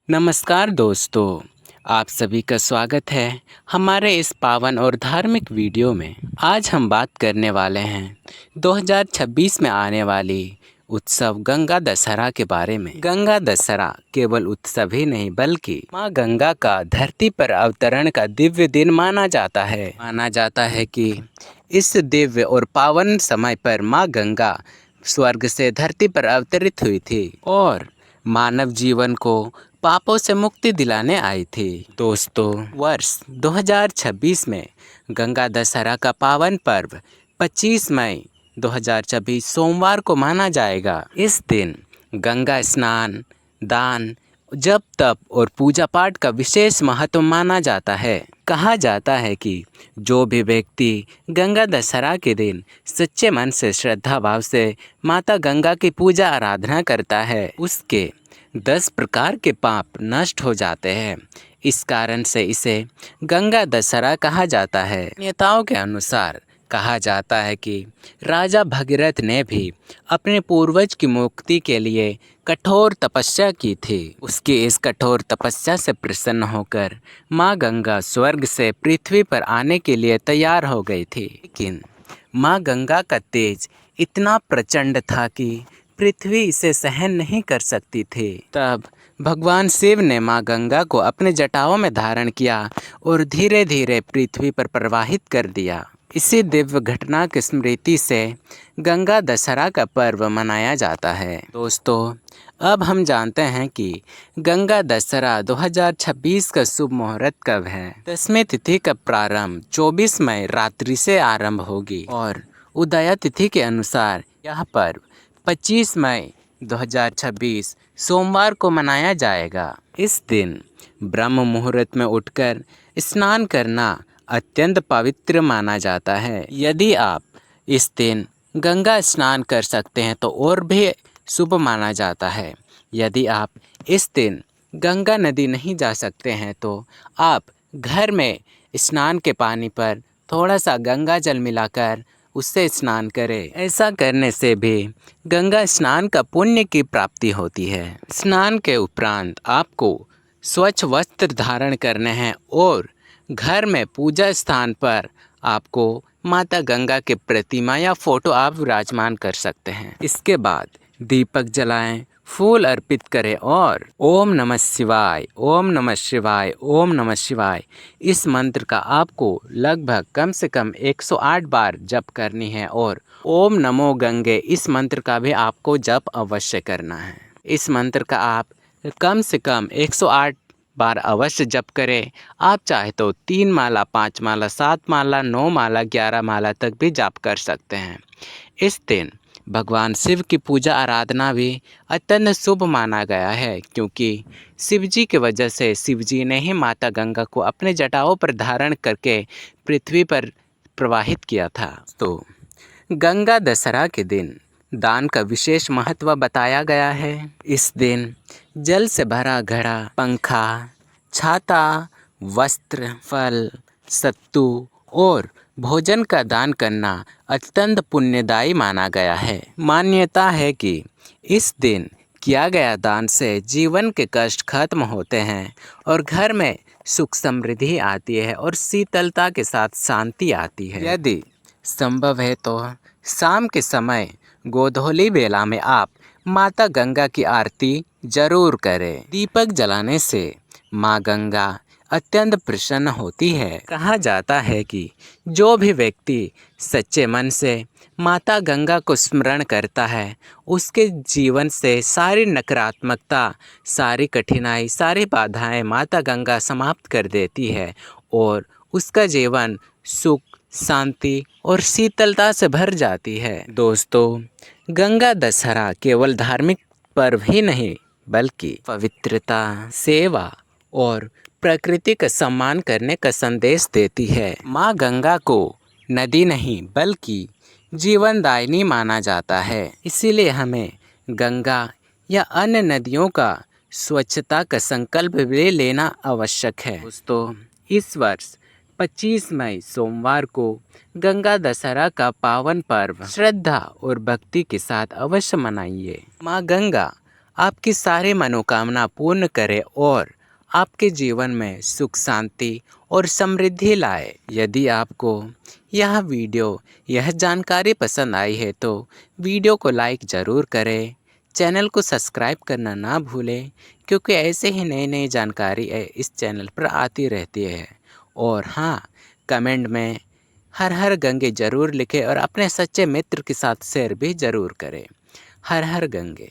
नमस्कार दोस्तों, आप सभी का स्वागत है हमारे इस पावन और धार्मिक वीडियो में। आज हम बात करने वाले हैं 2026 में आने वाली उत्सव गंगा दशहरा के बारे में। गंगा दशहरा केवल उत्सव ही नहीं बल्कि माँ गंगा का धरती पर अवतरण का दिव्य दिन माना जाता है। कि इस दिव्य और पावन समय पर माँ गंगा स्वर्ग से धरती पर अवतरित हुई थी और मानव जीवन को पापों से मुक्ति दिलाने आई थी। दोस्तों, वर्ष 2026 में गंगा दशहरा का पावन पर्व 25 मई 2026 सोमवार को माना जाएगा। इस दिन गंगा स्नान, दान, जप तप और पूजा पाठ का विशेष महत्व माना जाता है। कहा जाता है कि जो भी व्यक्ति गंगा दशहरा के दिन सच्चे मन से श्रद्धा भाव से माता गंगा की पूजा आराधना करता है, उसके 10 प्रकार के पाप नष्ट हो जाते हैं। इस कारण से इसे गंगा दशहरा कहा जाता है। नेताओं के अनुसार कहा जाता है कि राजा भगीरथ ने भी अपने पूर्वज की मुक्ति के लिए कठोर तपस्या की थी। उसकी इस कठोर तपस्या से प्रसन्न होकर माँ गंगा स्वर्ग से पृथ्वी पर आने के लिए तैयार हो गई थी। लेकिन माँ गंगा का तेज इतना प्रचंड था कि पृथ्वी इसे सहन नहीं कर सकती थी। तब भगवान शिव ने माँ गंगा को अपने जटाओं में धारण किया और धीरे धीरे पृथ्वी पर प्रवाहित कर दिया। इसी दिव्य घटना की स्मृति से गंगा दशहरा का पर्व मनाया जाता है। दोस्तों, अब हम जानते हैं कि गंगा दशहरा 2026 का शुभ मुहूर्त कब है। 10वीं तिथि का प्रारंभ 24 मई रात्रि से आरंभ होगी और उदया तिथि के अनुसार यह पर्व 25 मई 2026 सोमवार को मनाया जाएगा। इस दिन ब्रह्म मुहूर्त में उठकर स्नान करना अत्यंत पवित्र माना जाता है। यदि आप इस दिन गंगा स्नान कर सकते हैं तो और भी शुभ माना जाता है। यदि आप इस दिन गंगा नदी नहीं जा सकते हैं तो आप घर में स्नान के पानी पर थोड़ा सा गंगा जल मिलाकर उससे स्नान करें। ऐसा करने से भी गंगा स्नान का पुण्य की प्राप्ति होती है। स्नान के उपरांत आपको स्वच्छ वस्त्र धारण करने हैं और घर में पूजा स्थान पर आपको माता गंगा के प्रतिमा या फोटो आप विराजमान कर सकते हैं। इसके बाद दीपक जलाएं, फूल अर्पित करें और ओम नमः शिवाय, ओम नमः शिवाय, ओम नमः शिवाय इस मंत्र का आपको लगभग कम से कम 108 बार जप करनी है और ओम नमो गंगे इस मंत्र का भी आपको जप अवश्य करना है। इस मंत्र का आप कम से कम 108 बार अवश्य जप करें। आप चाहे तो 3 माला, 5 माला, 7 माला, 9 माला, 11 माला तक भी जप कर सकते हैं। इस दिन भगवान शिव की पूजा आराधना भी अत्यंत शुभ माना गया है, क्योंकि शिव जी की वजह से शिव जी ने ही माता गंगा को अपने जटाओं पर धारण करके पृथ्वी पर प्रवाहित किया था। तो गंगा दशहरा के दिन दान का विशेष महत्व बताया गया है। इस दिन जल से भरा घड़ा, पंखा, छाता, वस्त्र, फल, सत्तू और भोजन का दान करना अत्यंत पुण्यदायी माना गया है। मान्यता है कि इस दिन किया गया दान से जीवन के कष्ट खत्म होते हैं और घर में सुख समृद्धि आती है और शीतलता के साथ शांति आती है। यदि संभव है तो शाम के समय गोधूली बेला में आप माता गंगा की आरती जरूर करें। दीपक जलाने से माँ गंगा अत्यंत प्रसन्न होती है। कहा जाता है कि जो भी व्यक्ति सच्चे मन से माता गंगा को स्मरण करता है, उसके जीवन से सारी नकारात्मकता, सारी कठिनाई, सारी बाधाएं माता गंगा समाप्त कर देती है और उसका जीवन सुख, शांति और शीतलता से भर जाती है। दोस्तों, गंगा दशहरा केवल धार्मिक पर्व ही नहीं बल्कि पवित्रता, सेवा और प्रकृति का सम्मान करने का संदेश देती है। माँ गंगा को नदी नहीं बल्कि जीवनदायिनी माना जाता है। इसीलिए हमें गंगा या अन्य नदियों का स्वच्छता का संकल्प भी लेना आवश्यक है। दोस्तों, इस वर्ष 25 मई सोमवार को गंगा दशहरा का पावन पर्व श्रद्धा और भक्ति के साथ अवश्य मनाइए। माँ गंगा आपकी सारी मनोकामना पूर्ण करे और आपके जीवन में सुख शांति और समृद्धि लाए। यदि आपको यह वीडियो यह जानकारी पसंद आई है तो वीडियो को लाइक ज़रूर करें, चैनल को सब्सक्राइब करना ना भूलें, क्योंकि ऐसे ही नई नई जानकारी इस चैनल पर आती रहती है। और हाँ, कमेंट में हर हर गंगे ज़रूर लिखें और अपने सच्चे मित्र के साथ शेयर भी ज़रूर करें। हर हर गंगे।